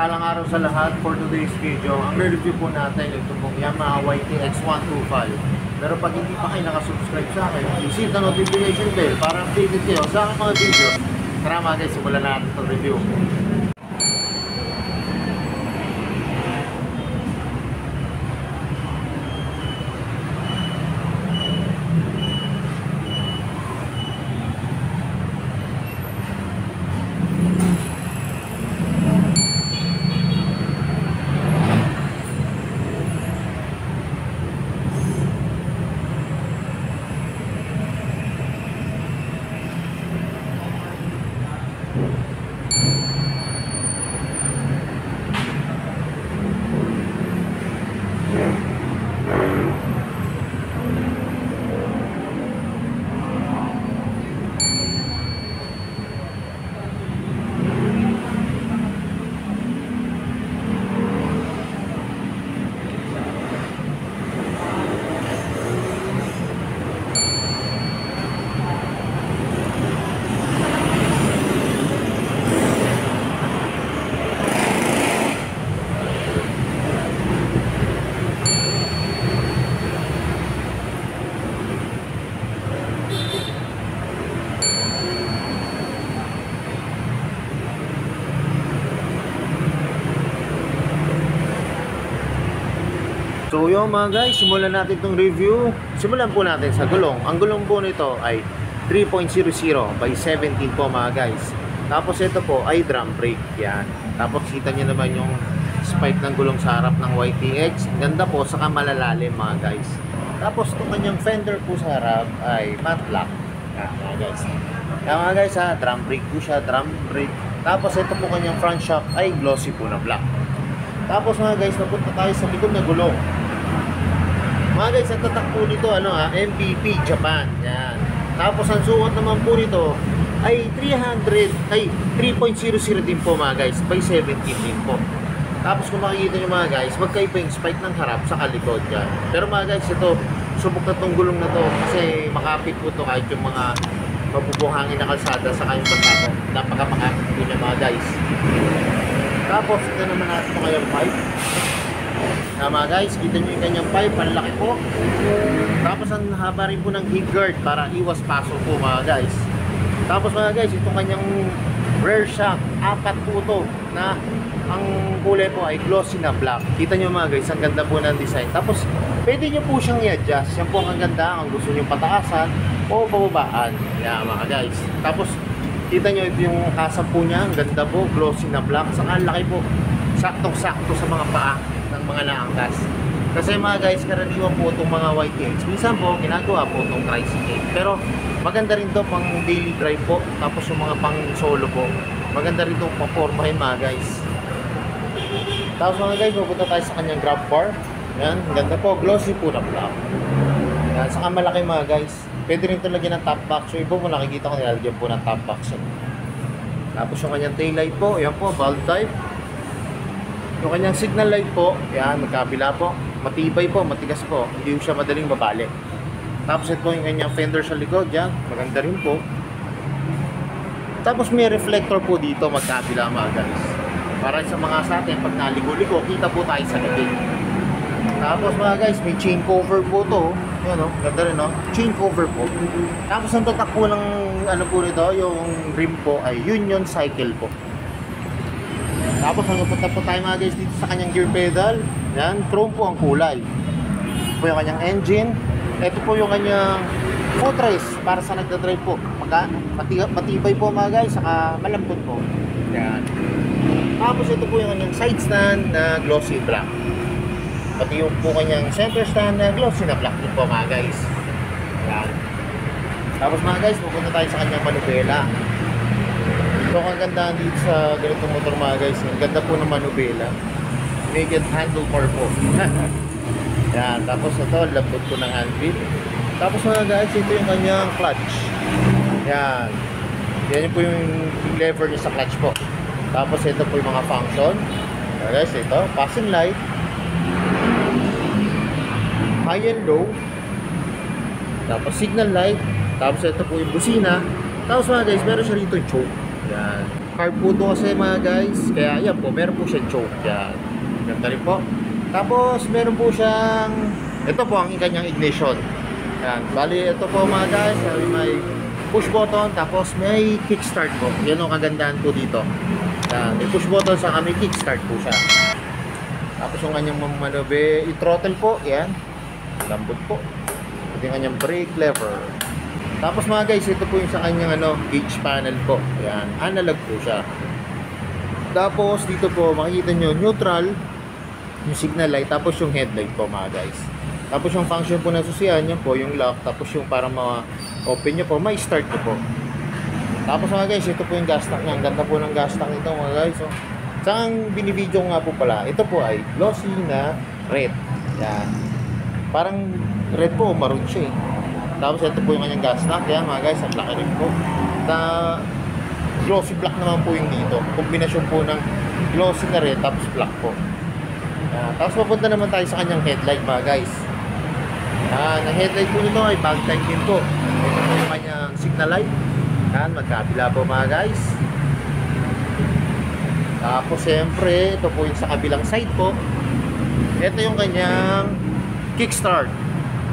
mapagpalang araw sa lahat. For today's video, ang review po natin ito pong Yamaha YTX125. Pero pag hindi pa kayo nakasubscribe sa akin, i-hit the notification bell para updated kayo sa aking mga video. Tara mga guys, simulan natin itong review. So yun mga guys, simulan natin itong review. Simulan po natin sa gulong. Ang gulong po nito ay 3.00 by 17 po mga guys. Tapos ito po ay drum brake. Yan. Tapos kita nyo naman yung spike ng gulong sa harap ng YTX. Ganda po, saka malalalim mga guys. Tapos itong kanyang fender po sa harap ay matte black. Yan mga guys. Yan mga guys ha, drum brake po siya, drum brake. Tapos ito po kanyang front shock ay glossy po na black. Tapos mga guys, napunta tayo sa likod na gulong. Mga guys, ang tatak po nito, MVP Japan. Yan. Tapos ang suot naman po nito ay 3.00 din po mga guys, by 17 din po. Tapos kung makikita nyo mga guys, magkaiba yung spike ng harap sa kalikod yan. Pero mga guys, ito, subok na tong gulong na to kasi makapit po to kahit yung mga mabubuhangin na kalsada sa kayong basta. Napaka-makapit po niya mga guys. Tapos, ito naman natin ito kayang pipe. Mga guys, kita nyo yung kanyang pipe, ang laki po. Tapos, ang haba rin po ng heat guard para iwas paso po mga guys. Tapos mga guys, itong kanyang rear shock, 4 po ito na ang kulay po ay glossy na black. Kita nyo mga guys, ang ganda po ng design. Tapos, pwede nyo po siyang i-adjust. Yan po ang ganda, kung gusto nyo pataasan o bababaan. Yan mga guys. Tapos, kita nyo ito yung kasap po niya, ang ganda po, glossy na black, saka laki po, saktong-sakto sa mga paa ng mga naangkas. Kasi mga guys, karaniwan po itong mga YTX, minsan po ginagawa po itong tricycle, pero maganda rin to pang daily drive po, tapos yung mga pang solo po, maganda rin itong papormahin mga guys. Tapos mga guys, pupunta tayo sa kanyang grab bar. Yan, ang ganda po, glossy po na black. Yan, saka malaki mga guys. Pwede rin ito lagyan ng top box. So iba mo nakikita ko nilalagyan po ng top box. Tapos yung kanyang tail light po, yan po, valve type. Yung kanyang signal light po, yan, magkabila po. Matibay po, matigas po. Hindi siya madaling mabali. Tapos ito yung kanyang fender sa likod, yan, maganda rin po. Tapos may reflector po dito, magkabila mga guys. Para sa mga sa atin, pag naligo-ligo, kita po tayo sa likod. Tapos mga guys, may chain cover po to. Yan ganda rin chain cover po. Tapos ang tatak po ng po nito, yung rim po ay Union Cycle po. Tapos ang punta po tayo mga guys dito sa kanyang gear pedal. Yan, chrome po ang kulay. Ito po yung kanyang engine. Ito po yung kanyang footrest para sa nagdadrive po. Matibay po mga guys, saka malambot po. Yan. Tapos ito po yung kanyang side stand na glossy black. Pati yung po kanyang center stand na glossy na black din po mga guys. Yan. Tapos mga guys, pupunta tayo sa kanyang manubela. Ito ang ganda dito sa ganitong motor mga guys. Ang ganda po ng manubela. Naked handlebar po. Yan. Tapos ito, lambot po ng handbrake. Tapos mga guys, ito yung kanyang clutch. Yan. Yan po yung lever niya sa clutch po. Tapos ito po yung mga function. Yan guys, ito, passing light, high and low, tapos signal light, tapos ito po yung busina. Tapos mga guys, meron siya rito yung choke. Yan. carb po ito kasi mga guys. Kaya yan po, meron po siyang choke. Yan. Ganda rin po. Tapos meron po siyang, ito po ang kanyang ignition. Yan. Bali, ito po mga guys, may push button, tapos may kickstart po. Yan ang kagandahan po dito. Yan. May push button sa kami, kickstart po siya. Tapos yung kanyang manobe, i-throttle po. Yan. Lambot po. Ito yung kanyang brake lever. Tapos mga guys, ito po yung sa kanyang gauge panel po. Yan, analog po siya. Tapos dito po makikita nyo neutral, yung signal light, tapos yung headlight po mga guys. Tapos yung function po na susiyan nyo po, yung lock, tapos yung para ma-open nyo po, may start nyo po. Tapos mga guys, ito po yung gas tank niya. Ang ganda po ng gas tank nito mga guys. So, saan binibidyo nga po pala, ito po ay glossy na red. Yan. Parang red po, maroon siya eh. Tapos ito po yung kanyang gas tank. Kaya mga guys, ang laki rin po. Na glossy black naman po yung dito. Kombinasyon po ng glossy na red tapos black po. Tapos papunta naman tayo sa kanyang headlight mga guys. Ang headlight po nito ay bag type din po. Ito po yung kanyang signal light. Yan, magkabila po mga guys. Tapos siyempre, ito po yung sa kabilang side po. Ito yung kanyang kickstart.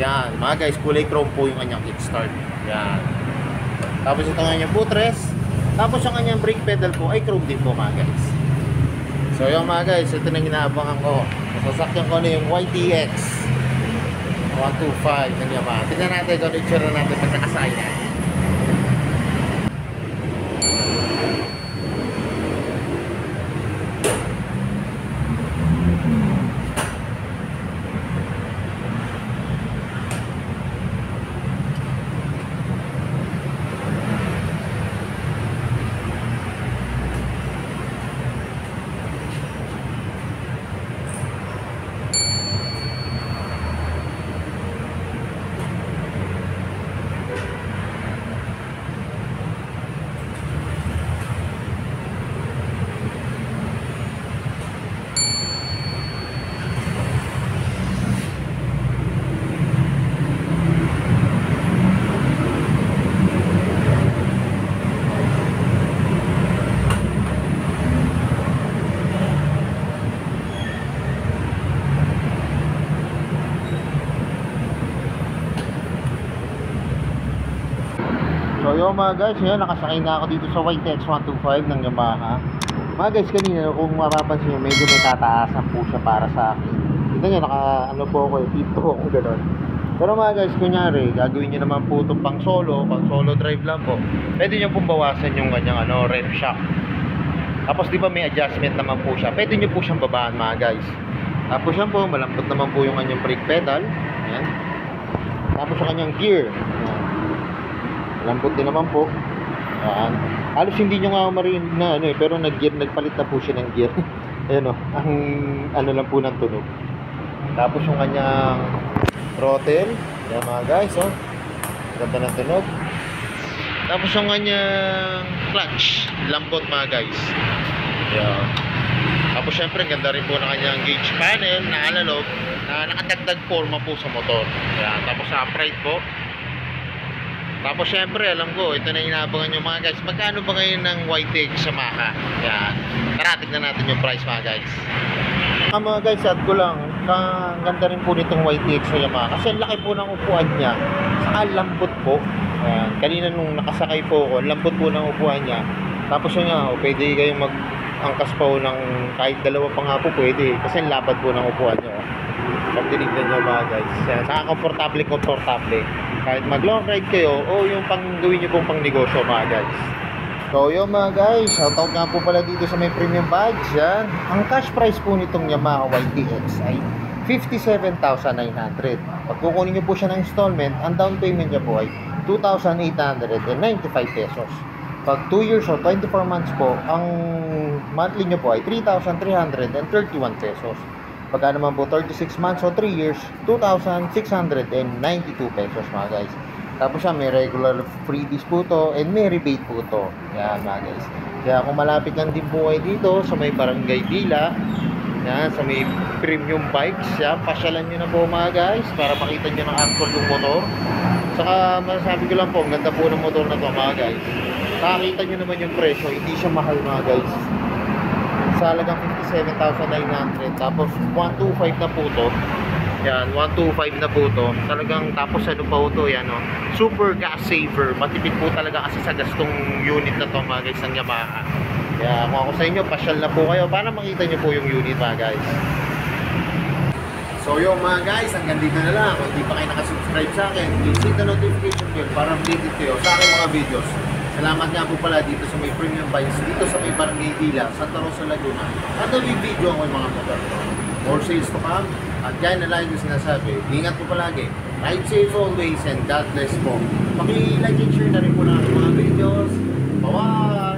Yan, mga guys, kulay chrome po yung kanyang kickstart. Yan. Tapos ito nga yung footrest. Tapos yung kanyang brake pedal po ay chrome din po mga guys. So yung mga guys, ito na ginaabangan ko. Sasakyan ko na yung YTX 125 ng Yamaha. Tignan natin kung ano yung tsura natin pag nakasaya. So yun mga guys, ngayon nakasakay na ako dito sa YTX 125 ng Yamaha. Mga guys, kanina kung mapapansin nyo, medyo may tataasan po siya para sa akin. Kita nyo, ano po ako, dito ako gano'n. Pero mga guys, kunyari, gagawin nyo naman po itong pang solo drive lang po. Pwede nyo pong bawasan yung kanyang ref shock. Tapos di ba may adjustment naman po siya. Pwede nyo po siyang babaan mga guys. Tapos yan po, malambot naman po yung kanyang brake pedal. Ayan. Tapos yung kanyang gear. Ayan. Lambot din naman po. Ayan. Halos hindi nyo nga marinig na pero nagpalit na po siya ng gear. Ayan o, ang lang po ng tunog. Tapos yung kanyang throttle. Ayan mga guys ganda ng tunog. Tapos yung kanyang clutch, lambot mga guys. Ayan. Tapos syempre ganda rin po ng kanyang gauge panel na analog na nakadagdag forma po sa motor. Ayan. Tapos sa upright po. Tapos syempre alam ko, ito na inaabangan nyo mga guys. Magkano ba ngayon ng YTX Yamaha? Yan. Tara, tignan natin yung price mga guys. Mga guys, add ko lang. Ganda rin po nitong YTX sa Yamaha. Kasi ang laki po ng upuan niya. Saka lambot po. Ayan. Kanina nung nakasakay po ako, lambot po ng upuan niya. Tapos yun nga, pwede kayong mag-angkas pa po ng kahit dalawa pa nga po pwede. Kasi lapad po ng upuan niya. Pag tinignan nyo mga guys. Saka komportable. Kahit mag long ride kayo o yung gawin nyo pong pang negosyo mga guys. So yun mga guys, shoutout nga po pala dito sa may premium badge. Yan. Ang cash price po nitong Yamaha YTX ay 57,900. Pag kukunin nyo po siya ng installment, ang down payment niya po ay 2,895 pesos. Pag 2 years or 24 months po, ang monthly nyo po ay 3,331 pesos. Pagka naman po 36 months o 3 years, 2,692 pesos mga guys. Tapos siya may regular freebies po to and may rebate po to. Yan mga guys. Kaya kung malapit lang din po kayo dito sa may Barangay Dila, yan, sa may premium bikes, yan, pasyalan nyo na po mga guys para makita nyo ng actual yung motor. Saka masasabi ko lang po, ang ganda po ng motor na to mga guys. Nakakita nyo naman yung presyo, hindi siya mahal mga guys. Sa halagang 57,900. Tapos 125 na po to. Yan, 125 na po to. Talagang tapos ano pa po to, yan o. Super gas saver. Matipid po talaga kasi sa gastong unit na to mga guys ng Yamaha. Kaya kung ako sa inyo, pasyal na po kayo para makita nyo po yung unit mga guys. So yung mga guys, hanggang dito na lang. Kung hindi pa kayo nakasubscribe sa akin, please hit the notification bell para updated kayo sa aking mga videos. Salamat nga po pala dito sa may premium bikes, dito sa may Barangay Dila, Santa Rosa, Laguna. At nag-video ako yung mga motor. More sales to come. At yan na lang yung sinasabi. Ingat po palagi. Ride safe always and God bless po. Paki-like and share na rin po na mga videos. Bye-bye!